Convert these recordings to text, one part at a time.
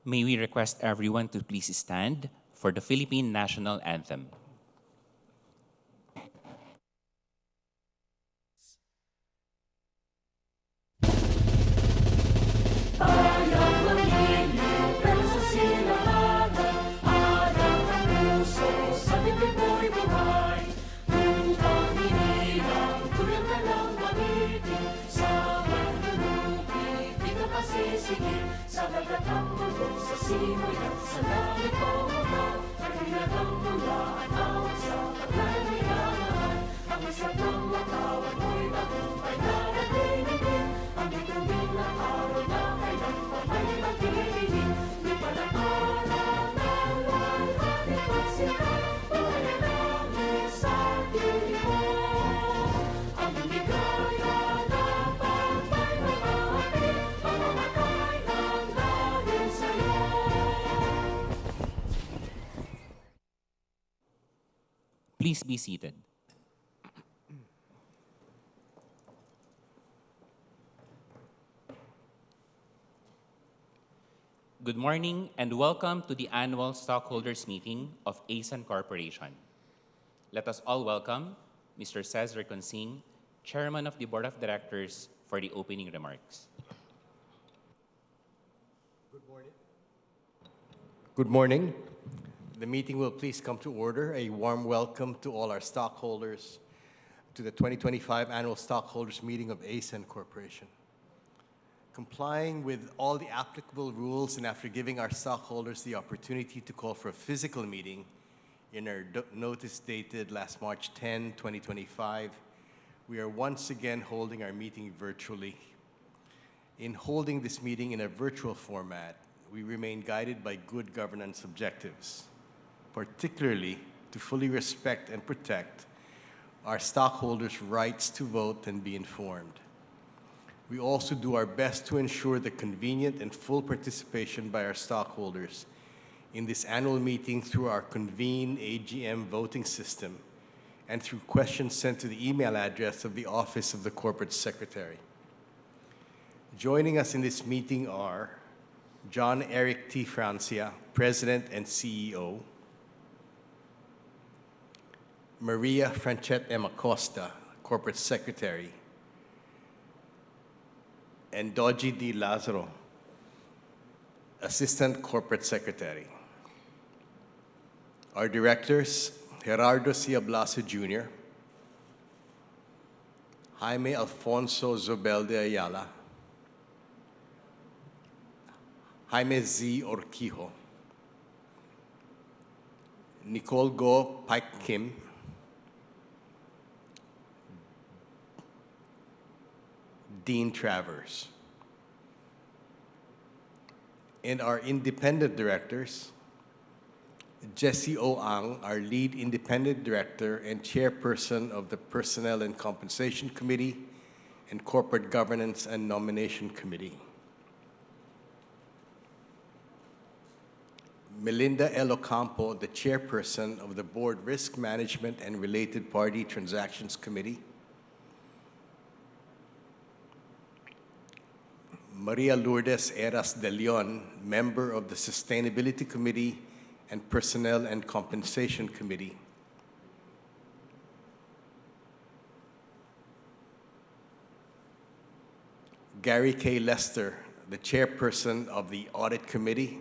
May we request everyone to please stand for the Philippine National Anthem. Sa dagatang mundo, sa simoy at sa langit mo mga kahilagang mulaan awat sa pagkalilangan. Ang isang ng matawan mo'y tagumpay na natinigin. Ang bituin na araw na kailan pa may magdidinig. Di pa ng araw na lalaki pagsikat, buhay lang isang dilim mo. Ang bigaya ng pagpay ng api, pamamatay ng dahil sa'yo. Please be seated. Good morning and welcome to the annual stockholders meeting of ACEN Corporation. Let us all welcome Mr. Cesar Consing, Chairman of the Board of Directors, for the opening remarks. Good morning. The meeting will please come to order. A warm welcome to all our stockholders to the 2025 Annual Stockholders Meeting of ACEN Corporation. Complying with all the applicable rules and after giving our stockholders the opportunity to call for a physical meeting in our notice dated last March 10, 2025, we are once again holding our meeting virtually. In holding this meeting in a virtual format, we remain guided by good governance objectives, particularly to fully respect and protect our stockholders' rights to vote and be informed. We also do our best to ensure the convenient and full participation by our stockholders in this annual meeting through our Convene AGM voting system and through questions sent to the email address of the Office of the Corporate Secretary. Joining us in this meeting are John Eric T. Francia, President and CEO, Maria Franchette M. Acosta, Corporate Secretary, and Doji D. Lazaro, Assistant Corporate Secretary. Our directors, Gerardo C. Ablaso Jr., Jaime Alfonso Zobel de Ayala, Jaime Z. Orquijo, Nicole Go Pike Kim, Dean Travers. And our independent directors, Jessie O. Ang, our lead independent director and chairperson of the Personnel and Compensation Committee and Corporate Governance and Nomination Committee. Melinda L. Ocampo, the chairperson of the Board Risk Management and Related Party Transactions Committee. Maria Lourdes Eras de Leon, member of the Sustainability Committee and Personnel and Compensation Committee. Gary K. Lester, the chairperson of the Audit Committee.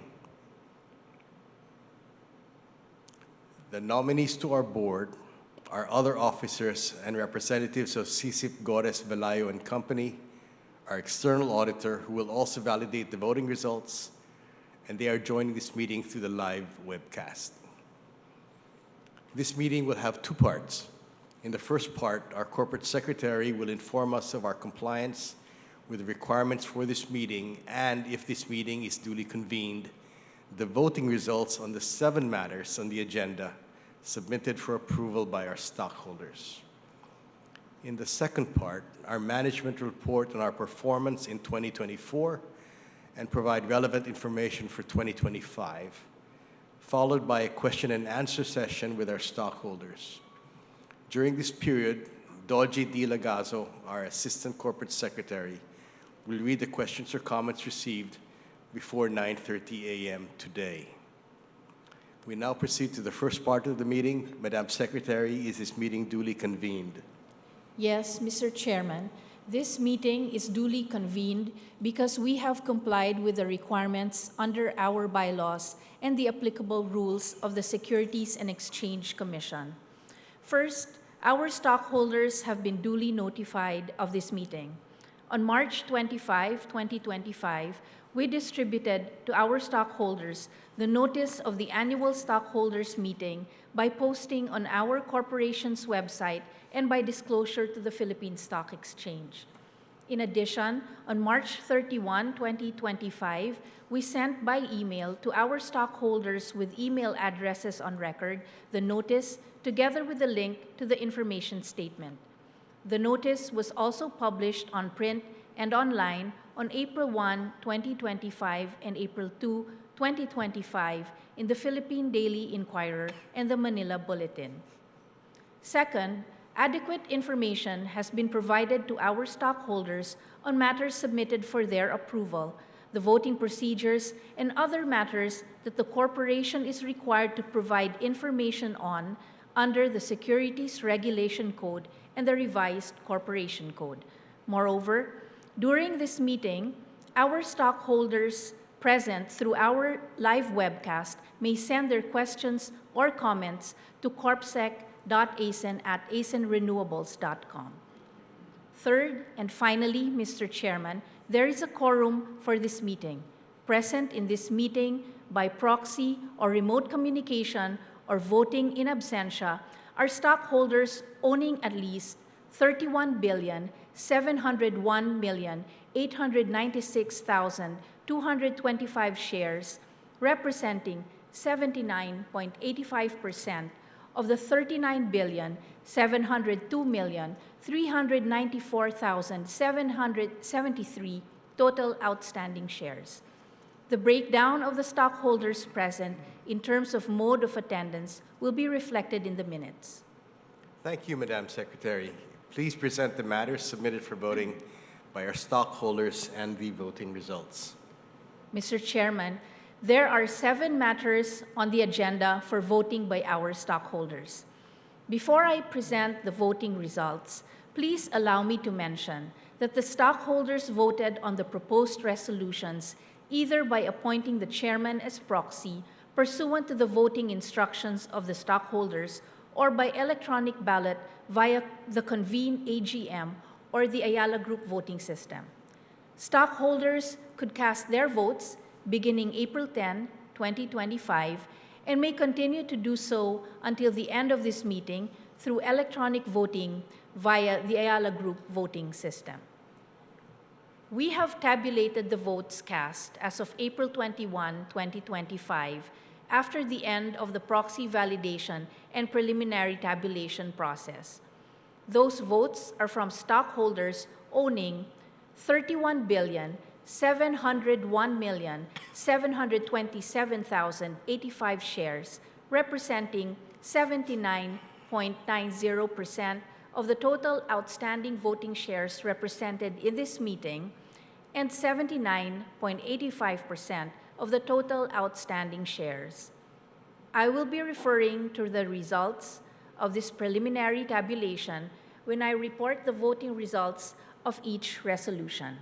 The nominees to our board are other officers and representatives of CICIP Gores Velayo and Company, our external auditor, who will also validate the voting results, and they are joining this meeting through the live webcast. This meeting will have two parts. In the first part, our corporate secretary will inform us of our compliance with the requirements for this meeting, and if this meeting is duly convened, the voting results on the 7 matters on the agenda submitted for approval by our stockholders. In the second part, our management will report on our performance in 2024 and provide relevant information for 2025, followed by a question and answer session with our stockholders. During this period, Doji D. Lagazo, our Assistant Corporate Secretary, will read the questions or comments received before 9:30 a.m. today. We now proceed to the first part of the meeting. Madam Secretary, is this meeting duly convened? Yes, Mr. Chairman. This meeting is duly convened because we have complied with the requirements under our bylaws and the applicable rules of the Securities and Exchange Commission. First, our stockholders have been duly notified of this meeting. On March 25, 2025, we distributed to our stockholders the notice of the annual stockholders meeting by posting on our corporation's website and by disclosure to the Philippine Stock Exchange. In addition, on March 31, 2025, we sent by email to our stockholders with email addresses on record the notice together with the link to the information statement. The notice was also published on print and online on April 1, 2025 and April 2, 2025 in the Philippine Daily Inquirer and the Manila Bulletin. Second, adequate information has been provided to our stockholders on matters submitted for their approval, the voting procedures, and other matters that the corporation is required to provide information on under the Securities Regulation Code and the Revised Corporation Code. Moreover, during this meeting, our stockholders present through our live webcast may send their questions or comments to corpsec.acen@acenrenewables.com. Third, and finally, Mr. Chairman, there is a quorum for this meeting. Present in this meeting by proxy or remote communication or voting in absentia are stockholders owning at least 31,701,896,225 shares, representing 79.85% of the 39,702,394,773 total outstanding shares. The breakdown of the stockholders present in terms of mode of attendance will be reflected in the minutes. Thank you, Madam Secretary. Please present the matters submitted for voting by our stockholders and the voting results. Mr. Chairman, there are 7 matters on the agenda for voting by our stockholders. Before I present the voting results, please allow me to mention that the stockholders voted on the proposed resolutions either by appointing the chairman as proxy pursuant to the voting instructions of the stockholders or by electronic ballot via the Convene AGM or the Ayala Group voting system. Stockholders could cast their votes beginning April 10, 2025, and may continue to do so until the end of this meeting through electronic voting via the Ayala Group voting system. We have tabulated the votes cast as of April 21, 2025, after the end of the proxy validation and preliminary tabulation process. Those votes are from stockholders owning 31,701,727,085 shares, representing 79.90% of the total outstanding voting shares represented in this meeting and 79.85% of the total outstanding shares. I will be referring to the results of this preliminary tabulation when I report the voting results of each resolution.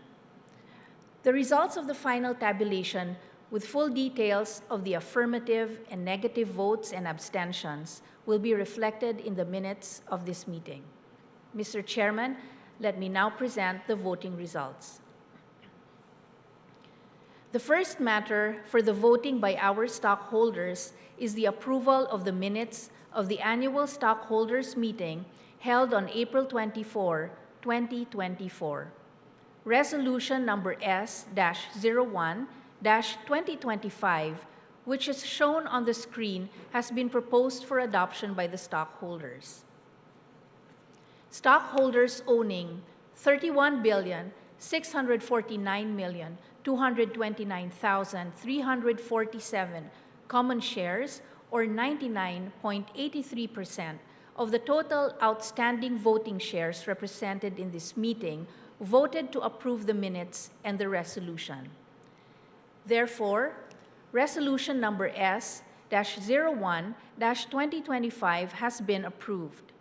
The results of the final tabulation with full details of the affirmative and negative votes and abstentions will be reflected in the minutes of this meeting. Mr. Chairman, let me now present the voting results. The first matter for the voting by our stockholders is the approval of the minutes of the annual stockholders meeting held on April 24, 2024. Resolution number S-01-2025, which is shown on the screen, has been proposed for adoption by the stockholders. Stockholders owning 31,649,229,347 common shares, or 99.83% of the total outstanding voting shares represented in this meeting, voted to approve the minutes and the resolution. Therefore, Resolution Number S-01-2025 has been approved.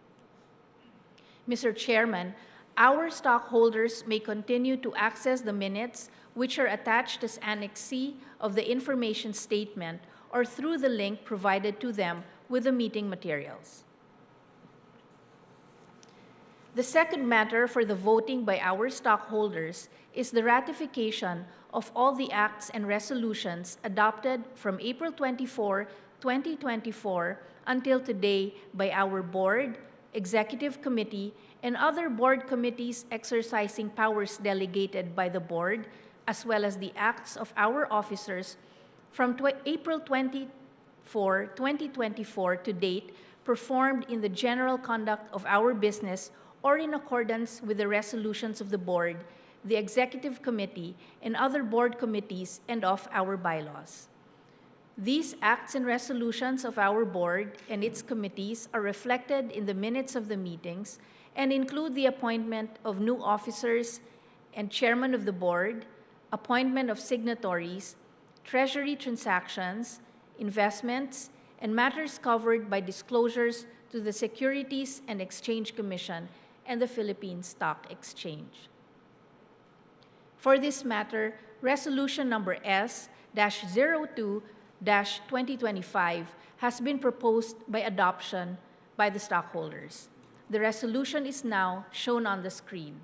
Mr. Chairman, our stockholders may continue to access the minutes which are attached as Annex C of the information statement or through the link provided to them with the meeting materials. The second matter for the voting by our stockholders is the ratification of all the acts and resolutions adopted from April 24, 2024 until today by our board, executive committee, and other board committees exercising powers delegated by the board, as well as the acts of our officers from April 24, 2024 to date, performed in the general conduct of our business or in accordance with the resolutions of the board, the executive committee, and other board committees and of our bylaws. These acts and resolutions of our board and its committees are reflected in the minutes of the meetings and include the appointment of new officers and chairman of the board, appointment of signatories, treasury transactions, investments, and matters covered by disclosures to the Securities and Exchange Commission and the Philippine Stock Exchange. For this matter, Resolution Number S-02-2025 has been proposed by adoption by the stockholders. The resolution is now shown on the screen.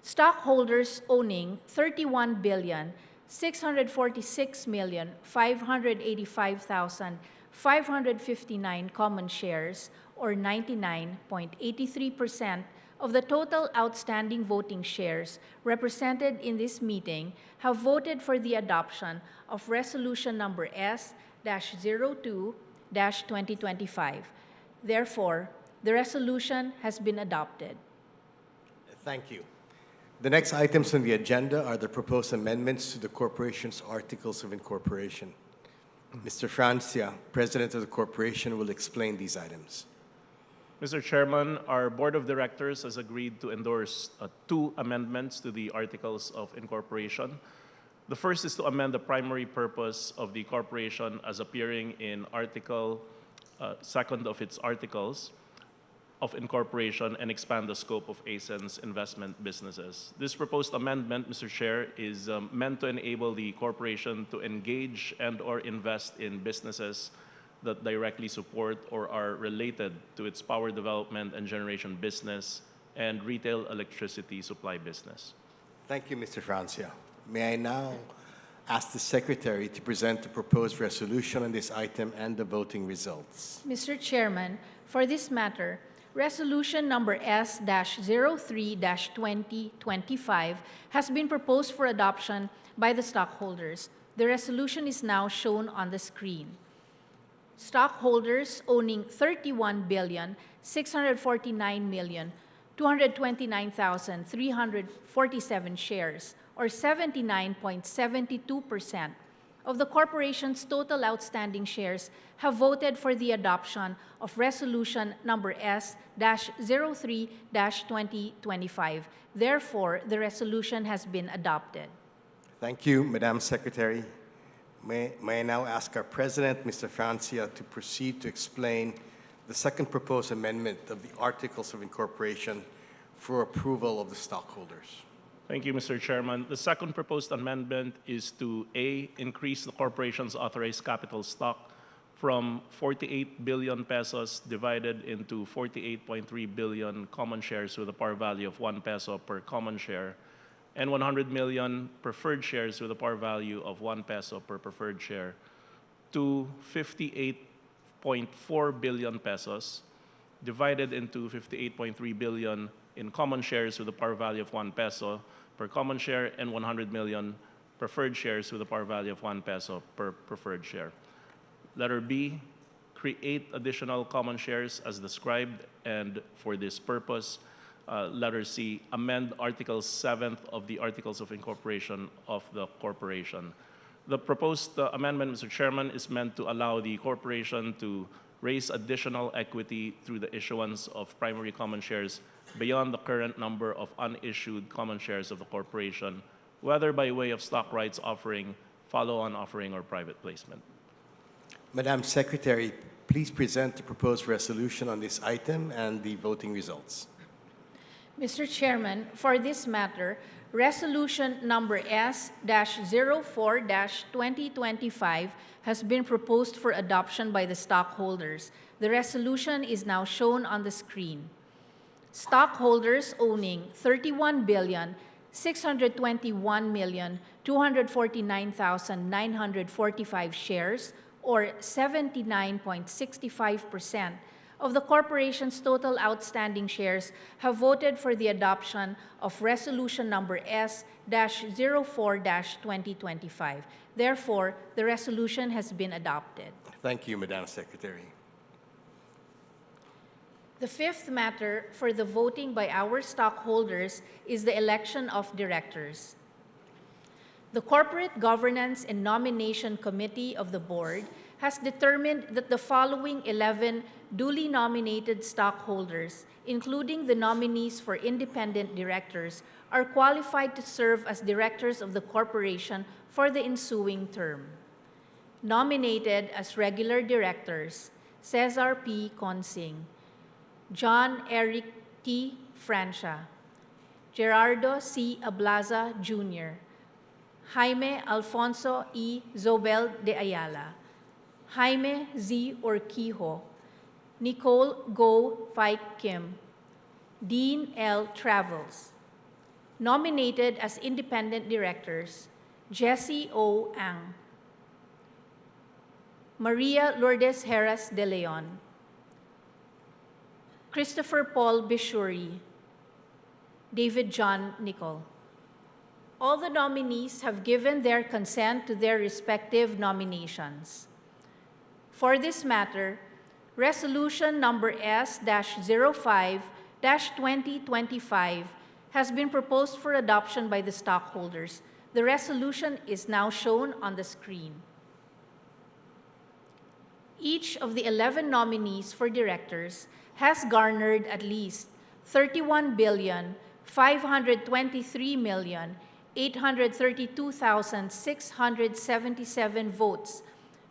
Stockholders owning 31,646,585,559 common shares, or 99.83% of the total outstanding voting shares represented in this meeting, have voted for the adoption of Resolution Number S-02-2025. Therefore, the resolution has been adopted. Thank you. The next items on the agenda are the proposed amendments to the corporation's Articles of Incorporation. Mr. Francia, President of the corporation, will explain these items. Mr. Chairman, our Board of Directors has agreed to endorse two amendments to the Articles of Incorporation. The first is to amend the primary purpose of the corporation as appearing in Article second of its Articles of Incorporation and expand the scope of ACEN's investment businesses. This proposed amendment, Mr. Chair, is meant to enable the corporation to engage and/or invest in businesses that directly support or are related to its power development and generation business and retail electricity supply business. Thank you, Mr. Francia. May I now ask the Secretary to present the proposed resolution on this item and the voting results? Mr. Chairman, for this matter, Resolution Number S-03-2025 has been proposed for adoption by the stockholders. The resolution is now shown on the screen. Stockholders owning 31,649,229,347 shares, or 79.72% of the corporation's total outstanding shares, have voted for the adoption of Resolution Number S-03-2025. Therefore, the resolution has been adopted. Thank you, Madam Secretary. May I now ask our President, Mr. Francia, to proceed to explain the second proposed amendment of the Articles of Incorporation for approval of the stockholders. Thank you, Mr. Chairman. The second proposed amendment is to A, increase the corporation's authorized capital stock from 48 billion pesos divided into 48.3 billion common shares with a par value of 1 peso per common share, and 100 million preferred shares with a par value of 1 peso per preferred share, to 58.4 billion pesos divided into 58.3 billion in common shares with a par value of 1 peso per common share, and 100 million preferred shares with a par value of 1 peso per preferred share. Letter B, create additional common shares as described, and for this purpose, letter C, amend Article 7th of the Articles of Incorporation of the corporation. The proposed amendment, Mr. Chairman, is meant to allow the corporation to raise additional equity through the issuance of primary common shares beyond the current number of unissued common shares of the corporation whether by way of stock rights offering, follow-on offering, or private placement. Madam Secretary, please present the proposed resolution on this item and the voting results. Mr. Chairman, for this matter, Resolution number S-04-2025 has been proposed for adoption by the stockholders. The resolution is now shown on the screen. Stockholders owning 31,621,249,945 shares, or 79.65% of the corporation's total outstanding shares, have voted for the adoption of Resolution number S-04-2025. Therefore, the resolution has been adopted. Thank you, Madam Secretary. The fifth matter for the voting by our stockholders is the election of directors. The Corporate Governance and Nomination Committee of the Board has determined that the following 11 duly nominated stockholders, including the nominees for independent directors, are qualified to serve as directors of the corporation for the ensuing term. Nominated as regular directors: Cesar P. Consing, John Eric T. Francia, Gerardo C. Ablaza Jr., Jaime Alfonso E. Zobel de Ayala, Jaime Z. Urquijo, Nicole Go Fike Kim, Dean L. Travels. Nominated as independent directors: Jesse O. Ang, Maria Lourdes Heras de Leon, Christopher Paul Bishuri, David John Nicol. All the nominees have given their consent to their respective nominations. For this matter, Resolution number S-05-2025 has been proposed for adoption by the stockholders. The resolution is now shown on the screen. Each of the 11 nominees for directors has garnered at least 31,523,832,677 votes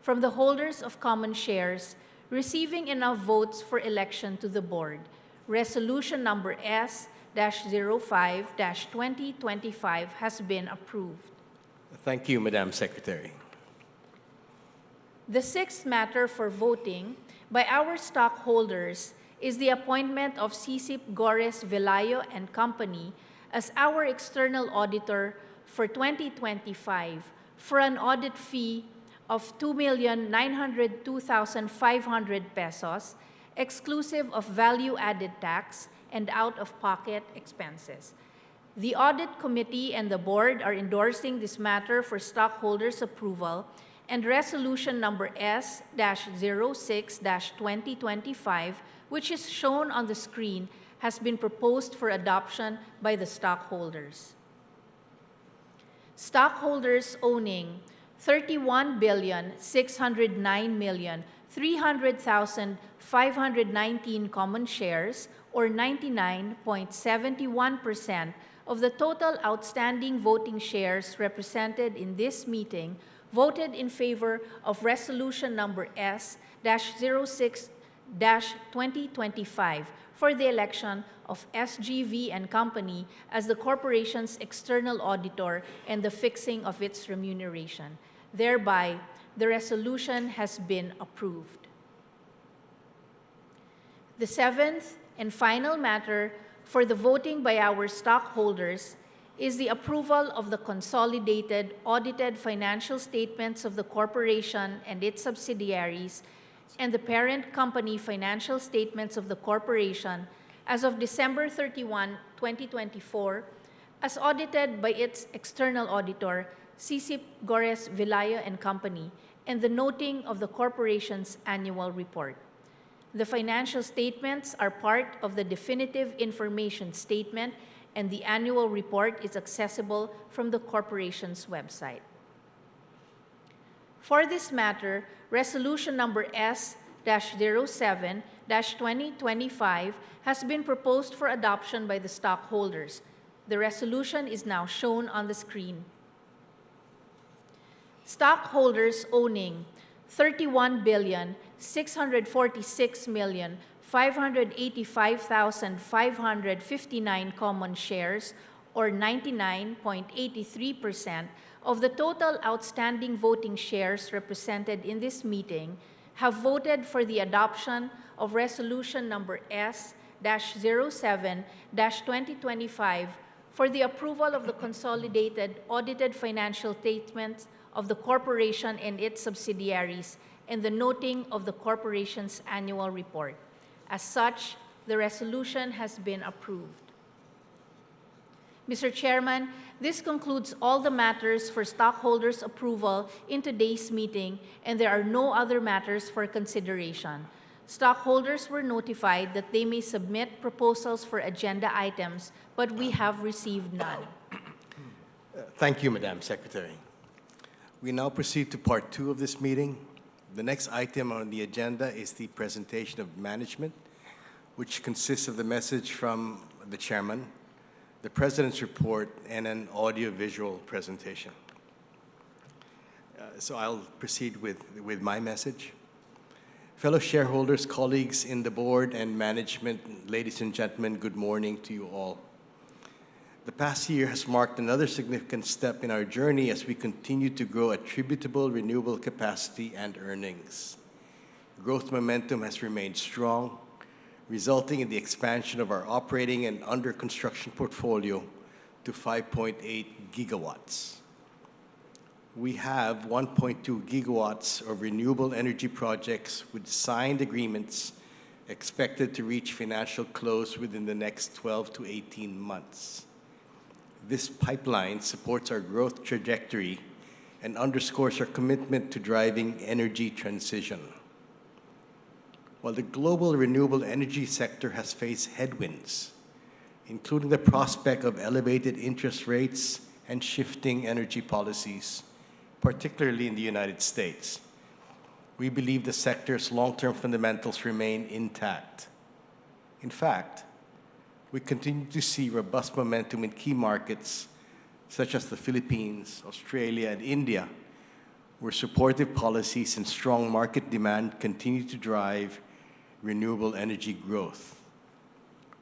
from the holders of common shares, receiving enough votes for election to the board. Resolution number S-05-2025 has been approved. Thank you, Madam Secretary. The sixth matter for voting by our stockholders is the appointment of CICIP Gores Velayo and Company as our external auditor for 2025 for an audit fee of 2,902,500 pesos, exclusive of value-added tax and out-of-pocket expenses. The Audit Committee and the Board are endorsing this matter for stockholders' approval, and Resolution number S-06-2025, which is shown on the screen, has been proposed for adoption by the stockholders. Stockholders owning 31,609,300,519 common shares, or 99.71% of the total outstanding voting shares represented in this meeting, voted in favor of Resolution number S-06-2025 for the election of SGV and Company as the corporation's external auditor and the fixing of its remuneration. Thereby, the resolution has been approved. The seventh and final matter for the voting by our stockholders is the approval of the consolidated audited financial statements of the corporation and its subsidiaries and the parent company financial statements of the corporation as of December 31, 2024, as audited by its external auditor, CICIP Gores Velayo and Company, and the noting of the corporation's annual report. The financial statements are part of the definitive information statement, and the annual report is accessible from the corporation's website. For this matter, Resolution number S-07-2025 has been proposed for adoption by the stockholders. The resolution is now shown on the screen. Stockholders owning 31,646,585,559 common shares, or 99.83% of the total outstanding voting shares represented in this meeting, have voted for the adoption of Resolution Number S-07-2025 for the approval of the consolidated audited financial statements of the corporation and its subsidiaries and the noting of the corporation's annual report. As such, the resolution has been approved. Mr. Chairman, this concludes all the matters for stockholders' approval in today's meeting, and there are no other matters for consideration. Stockholders were notified that they may submit proposals for agenda items, but we have received none. Thank you, Madam Secretary. We now proceed to part 2 of this meeting. The next item on the agenda is the presentation of management, which consists of the message from the chairman, the president's report, and an audio-visual presentation. So I'll proceed with my message. Fellow shareholders, colleagues in the board and management, ladies and gentlemen, good morning to you all. The past year has marked another significant step in our journey as we continue to grow attributable renewable capacity and earnings. Growth momentum has remained strong, resulting in the expansion of our operating and under construction portfolio to 5.8 gigawatts. We have 1.2 gigawatts of renewable energy projects with signed agreements expected to reach financial close within the next 12 to 18 months. This pipeline supports our growth trajectory and underscores our commitment to driving energy transition. While the global renewable energy sector has faced headwinds, including the prospect of elevated interest rates and shifting energy policies, particularly in the United States, we believe the sector's long-term fundamentals remain intact. In fact, we continue to see robust momentum in key markets such as the Philippines, Australia, and India, where supportive policies and strong market demand continue to drive renewable energy growth.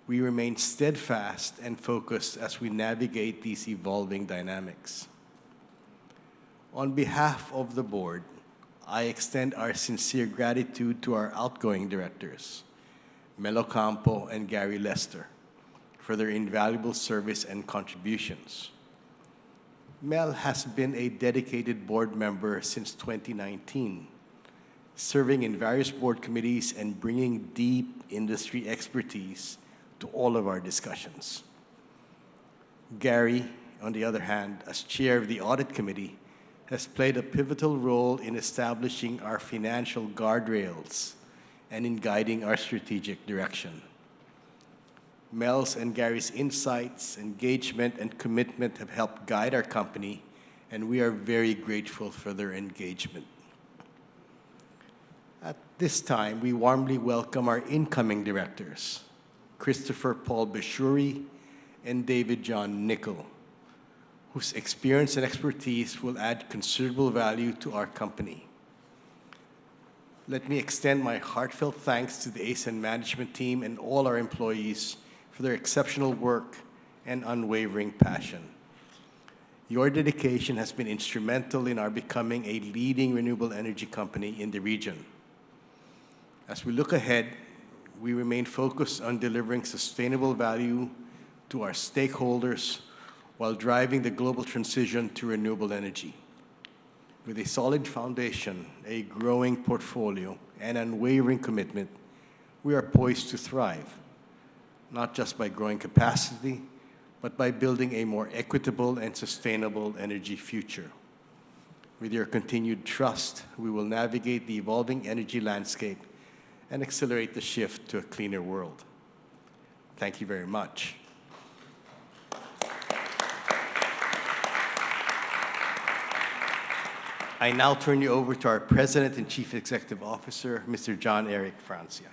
We remain steadfast and focused as we navigate these evolving dynamics. On behalf of the board, I extend our sincere gratitude to our outgoing directors, Mel Ocampo and Gary Lester, for their invaluable service and contributions. Mel has been a dedicated board member since 2019, serving in various board committees and bringing deep industry expertise to all of our discussions. Gary, on the other hand, as chair of the audit committee, has played a pivotal role in establishing our financial guardrails and in guiding our strategic direction. Mel's and Gary's insights, engagement, and commitment have helped guide our company, and we are very grateful for their engagement. At this time, we warmly welcome our incoming directors, Christopher Paul Bashuri and David John Nickel, whose experience and expertise will add considerable value to our company. Let me extend my heartfelt thanks to the ACEN management team and all our employees for their exceptional work and unwavering passion. Your dedication has been instrumental in our becoming a leading renewable energy company in the region. As we look ahead, we remain focused on delivering sustainable value to our stakeholders while driving the global transition to renewable energy. With a solid foundation, a growing portfolio, and unwavering commitment, we are poised to thrive, not just by growing capacity, but by building a more equitable and sustainable energy future. With your continued trust, we will navigate the evolving energy landscape and accelerate the shift to a cleaner world. Thank you very much. I now turn you over to our President and Chief Executive Officer, Mr. John Eric Francia.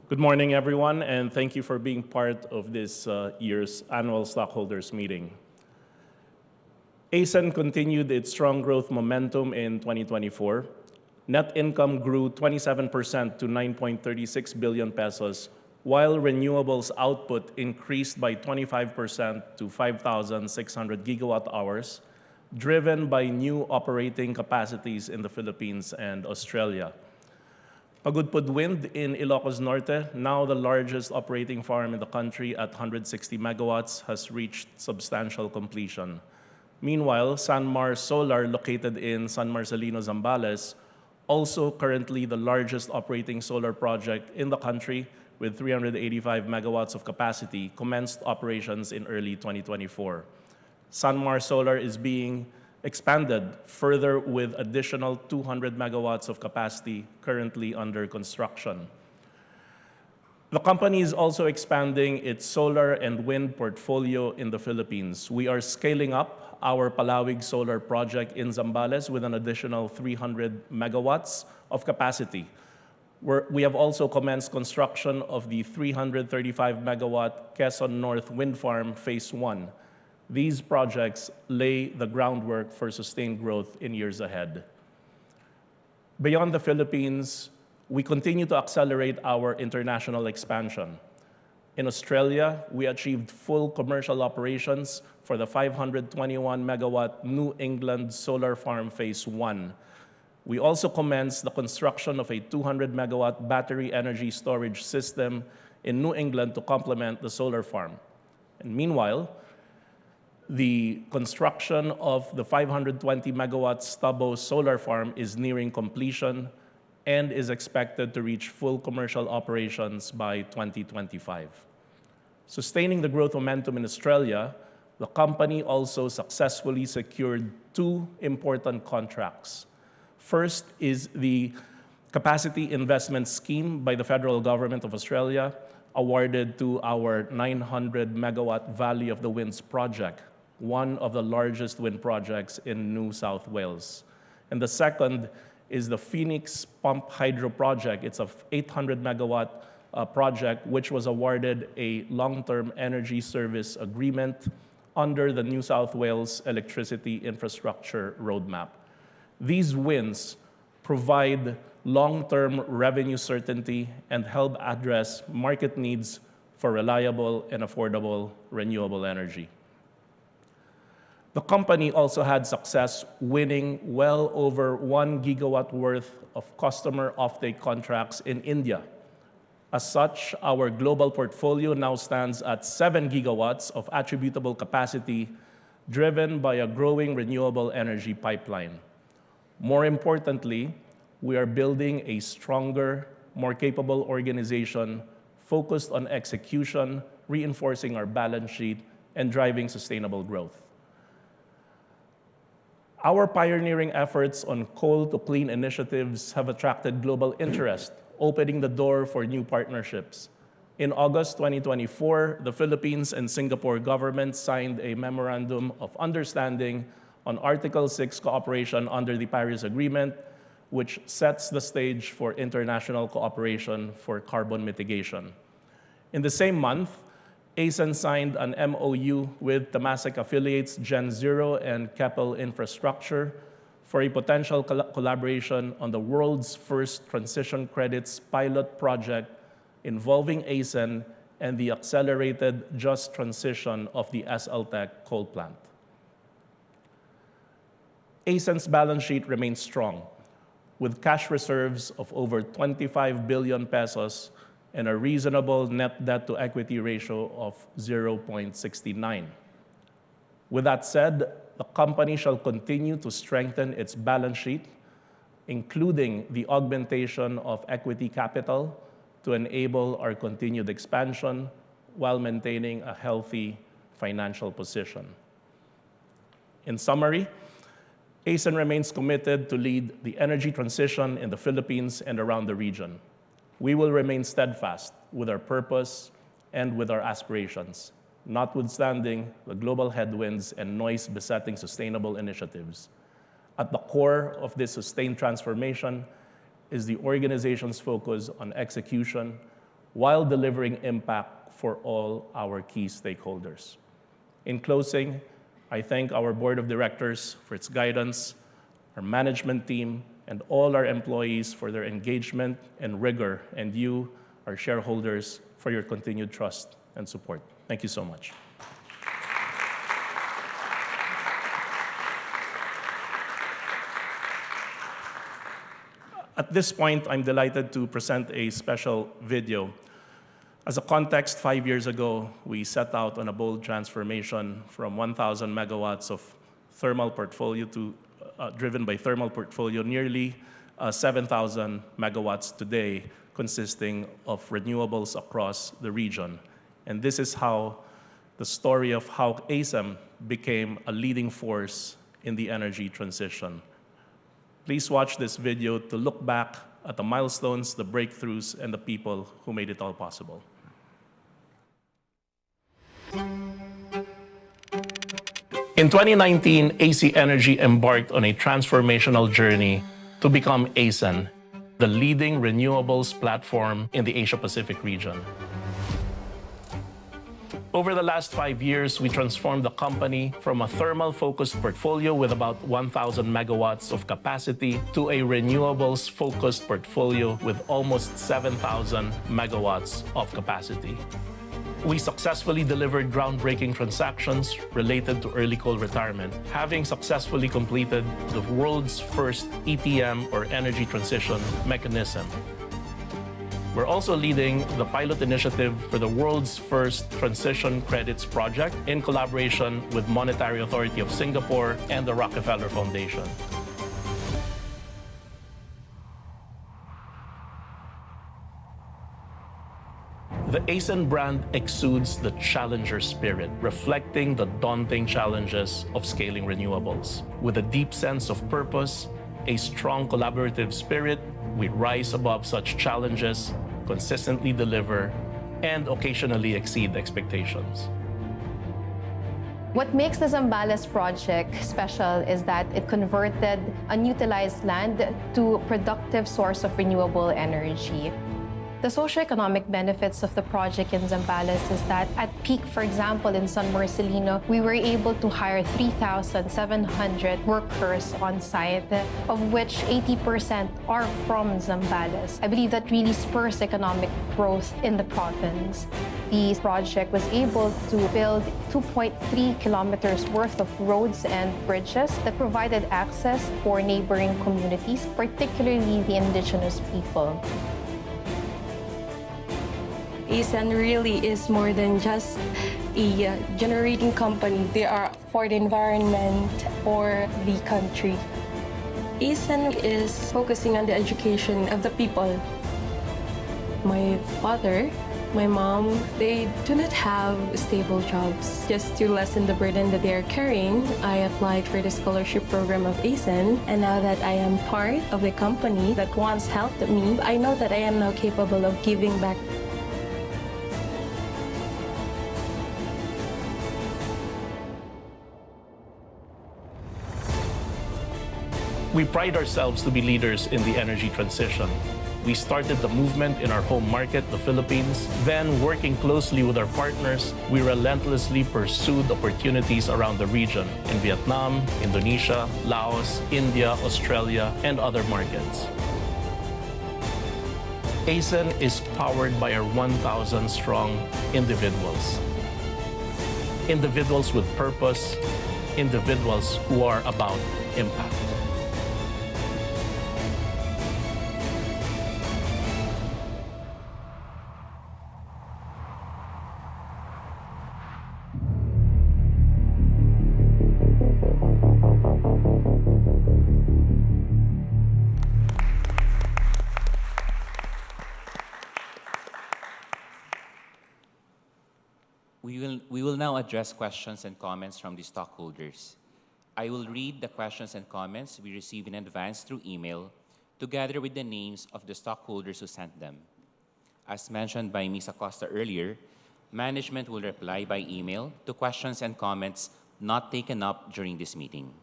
Good morning, everyone, and thank you for being part of this year's annual stockholders meeting. ACEN continued its strong growth momentum in 2024. Net income grew 27% to 9.36 billion pesos, while renewables output increased by 25% to 5,600 gigawatt hours, driven by new operating capacities in the Philippines and Australia. Pagudpud Wind in Ilocos Norte, now the largest operating farm in the country at 160 megawatts, has reached substantial completion. Meanwhile, Sanmar Solar, located in San Marcelino, Zambales, also currently the largest operating solar project in the country with 385 megawatts of capacity, commenced operations in early 2024. Sanmar Solar is being expanded further with additional 200 megawatts of capacity currently under construction. The company is also expanding its solar and wind portfolio in the Philippines. We are scaling up our Palawig solar project in Zambales with an additional 300 megawatts of capacity. We have also commenced construction of the 335 megawatt Quezon North Wind Farm Phase 1. These projects lay the groundwork for sustained growth in years ahead. Beyond the Philippines, we continue to accelerate our international expansion. In Australia, we achieved full commercial operations for the 521 megawatt New England Solar Farm Phase 1. We also commenced the construction of a 200 megawatt battery energy storage system in New England to complement the solar farm. And meanwhile, the construction of the 520 megawatt Stabo solar farm is nearing completion and is expected to reach full commercial operations by 2025. Sustaining the growth momentum in Australia, the company also successfully secured two important contracts. First is the Capacity Investment Scheme by the federal government of Australia, awarded to our 900 megawatt Valley of the Winds project, one of the largest wind projects in New South Wales. And the second is the Phoenix Pump Hydro Project. It's a 800 megawatt project which was awarded a long-term energy service agreement under the New South Wales Electricity Infrastructure Roadmap. These wins provide long-term revenue certainty and help address market needs for reliable and affordable renewable energy. The company also had success winning well over 1 gigawatt worth of customer offtake contracts in India. As such, our global portfolio now stands at 7 gigawatts of attributable capacity, driven by a growing renewable energy pipeline. More importantly, we are building a stronger, more capable organization focused on execution, reinforcing our balance sheet, and driving sustainable growth. Our pioneering efforts on coal-to-clean initiatives have attracted global interest, opening the door for new partnerships. In August 2024, the Philippines and Singapore governments signed a Memorandum of Understanding on Article 6 cooperation under the Paris Agreement, which sets the stage for international cooperation for carbon mitigation. In the same month, ACEN signed an MOU with Temasek affiliates Gen Zero and Keppel Infrastructure for a potential collaboration on the world's first transition credits pilot project involving ACEN and the accelerated just transition of the SLTech coal plant. ACEN's balance sheet remains strong, with cash reserves of over 25 billion pesos and a reasonable net debt-to-equity ratio of 0.69. With that said, the company shall continue to strengthen its balance sheet, including the augmentation of equity capital to enable our continued expansion while maintaining a healthy financial position. In summary, ACEN remains committed to lead the energy transition in the Philippines and around the region. We will remain steadfast with our purpose and with our aspirations, notwithstanding the global headwinds and noise besetting sustainable initiatives. At the core of this sustained transformation is the organization's focus on execution, while delivering impact for all our key stakeholders. In closing, I thank our board of directors for its guidance, our management team, and all our employees for their engagement and rigor, and you, our shareholders, for your continued trust and support. Thank you so much. At this point, I'm delighted to present a special video. As a context, 5 years ago, we set out on a bold transformation from 1,000 megawatts of thermal portfolio to, driven by thermal portfolio, nearly 7,000 megawatts today, consisting of renewables across the region. And this is how the story of how ACEN became a leading force in the energy transition. Please watch this video to look back at the milestones, the breakthroughs, and the people who made it all possible. In 2019, AC Energy embarked on a transformational journey to become ACEN, the leading renewables platform in the Asia-Pacific region. Over the last 5 years, we transformed the company from a thermal-focused portfolio with about 1,000 megawatts of capacity to a renewables-focused portfolio with almost 7,000 megawatts of capacity. We successfully delivered groundbreaking transactions related to early coal retirement, having successfully completed the world's first ETM, or energy transition mechanism. We're also leading the pilot initiative for the world's first transition credits project in collaboration with Monetary Authority of Singapore and the Rockefeller Foundation. The ACEN brand exudes the challenger spirit, reflecting the daunting challenges of scaling renewables. With a deep sense of purpose, a strong collaborative spirit, we rise above such challenges, consistently deliver, and occasionally exceed expectations. What makes the Zambales project special is that it converted unutilized land to a productive source of renewable energy. The socioeconomic benefits of the project in Zambales is that at peak, for example, in San Marcelino, we were able to hire 3,700 workers on site, of which 80% are from Zambales. I believe that really spurs economic growth in the province. The project was able to build 2.3 kilometers worth of roads and bridges that provided access for neighboring communities, particularly the indigenous people. ACEN really is more than just a generating company. They are for the environment or the country. ACEN is focusing on the education of the people. My father, my mom, they do not have stable jobs. Just to lessen the burden that they are carrying, I applied for the scholarship program of ACEN, and now that I am part of the company that once helped me, I know that I am now capable of giving back. We pride ourselves to be leaders in the energy transition. We started the movement in our home market, the Philippines. Then, working closely with our partners, we relentlessly pursued opportunities around the region in Vietnam, Indonesia, Laos, India, Australia, and other markets. ACEN is powered by our 1,000 strong individuals. Individuals with purpose, individuals who are about impact. We will now address questions and comments from the stockholders. I will read the questions and comments we received in advance through email, together with the names of the stockholders who sent them. As mentioned by Ms. Acosta earlier, management will reply by email to questions and comments not taken up during this meeting.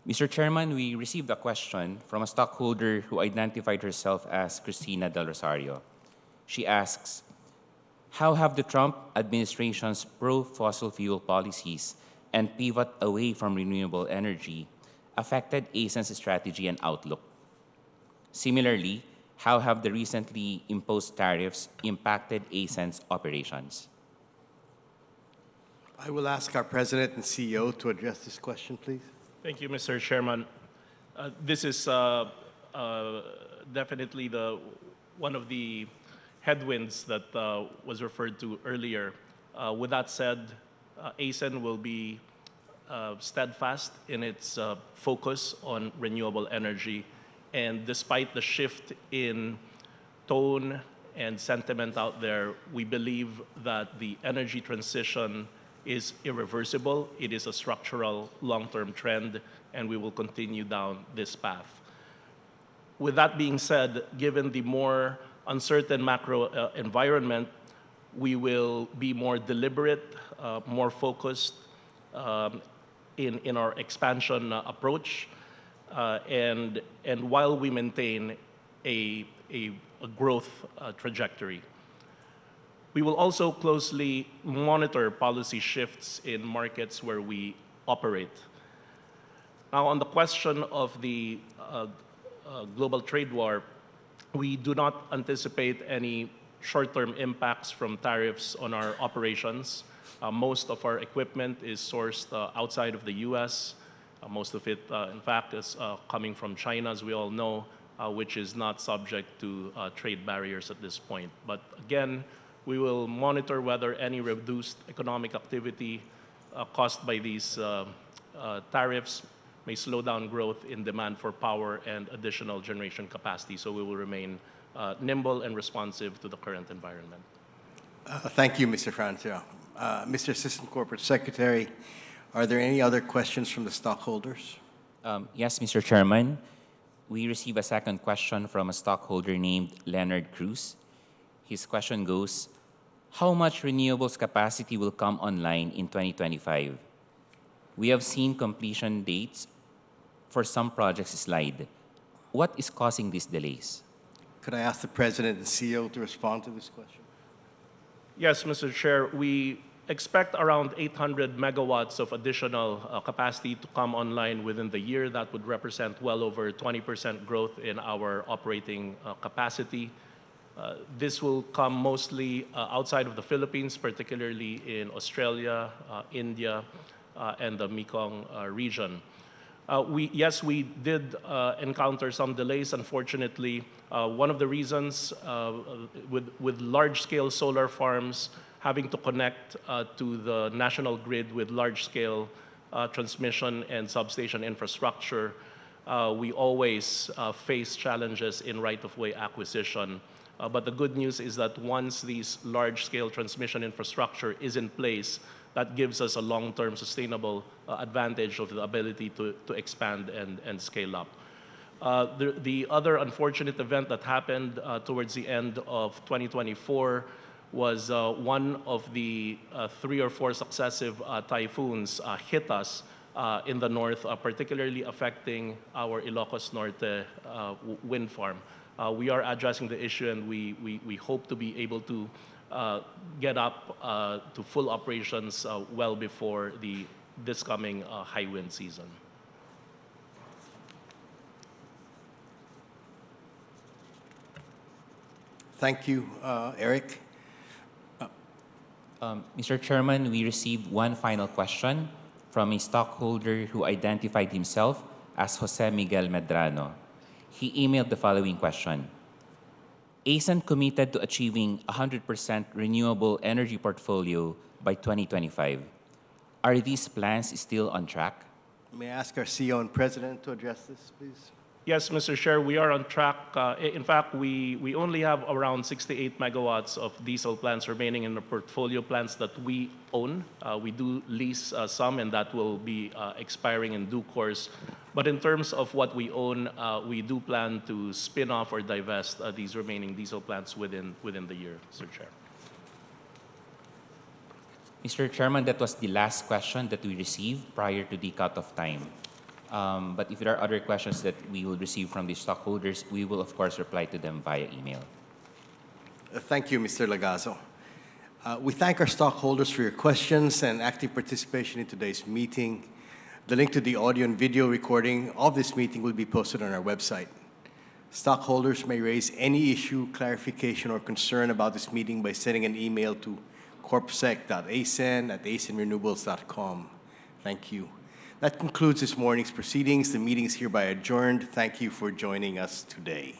Mr. Chairman, we received a question from a stockholder who identified herself as Cristina Del Rosario. She asks, how have the Trump administration's pro-fossil fuel policies and pivot away from renewable energy affected ACEN's strategy and outlook? Similarly, how have the recently imposed tariffs impacted ACEN's operations? I will ask our President and CEO to address this question, please. Thank you, Mr. Chairman. This is definitely one of the headwinds that was referred to earlier. With that said, ACEN will be steadfast in its focus on renewable energy. And despite the shift in tone and sentiment out there, we believe that the energy transition is irreversible. It is a structural long-term trend, and we will continue down this path. With that being said, given the more uncertain macro environment, we will be more deliberate, more focused in our expansion approach, and while we maintain a growth trajectory. We will also closely monitor policy shifts in markets where we operate. Now, on the question of the global trade war, we do not anticipate any short-term impacts from tariffs on our operations. Most of our equipment is sourced outside of the U.S. Most of it, in fact, is coming from China, as we all know, which is not subject to trade barriers at this point. But again, we will monitor whether any reduced economic activity caused by these tariffs may slow down growth in demand for power and additional generation capacity. So we will remain nimble and responsive to the current environment. Thank you, Mr. Francio. Mr. Assistant Corporate Secretary, are there any other questions from the stockholders? Yes, Mr. Chairman. We receive a second question from a stockholder named Leonard Cruz. His question goes, how much renewables capacity will come online in 2025? We have seen completion dates for some projects slide. What is causing these delays? Could I ask the President and CEO to respond to this question? Yes, Mr. Chair. We expect around 800 megawatts of additional capacity to come online within the year. That would represent well over 20% growth in our operating capacity. This will come mostly outside of the Philippines, particularly in Australia, India, and the Mekong region. Yes, we did encounter some delays, unfortunately. One of the reasons with large-scale solar farms having to connect to the national grid with large-scale transmission and substation infrastructure, we always face challenges in right-of-way acquisition. But the good news is that once these large-scale transmission infrastructure is in place, that gives us a long-term sustainable advantage of the ability to expand and scale up. The other unfortunate event that happened towards the end of 2024 was one of the 3 or 4 successive typhoons hit us in the north, particularly affecting our Ilocos Norte wind farm. We are addressing the issue, and we hope to be able to get up to full operations well before this coming high wind season. Thank you, Eric. Mr. Chairman, we received one final question from a stockholder who identified himself as Jose Miguel Medrano. He emailed the following question. ACEN committed to achieving 100% renewable energy portfolio by 2025. Are these plans still on track? May I ask our CEO and President to address this, please? Yes, Mr. Chair, we are on track. In fact, we only have around 68 megawatts of diesel plants remaining in the portfolio, plants that we own. We do lease some, and that will be expiring in due course. But in terms of what we own, we do plan to spin off or divest these remaining diesel plants within the year, Mr. Chair. Mr. Chairman, that was the last question that we received prior to the cutoff time. But if there are other questions that we will receive from the stockholders, we will, of course, reply to them via email. Thank you, Mr. Lagazo. We thank our stockholders for your questions and active participation in today's meeting. The link to the audio and video recording of this meeting will be posted on our website. Stockholders may raise any issue, clarification, or concern about this meeting by sending an email to corpsec.acen@acenrenewables.com. Thank you. That concludes this morning's proceedings. The meeting is hereby adjourned. Thank you for joining us today.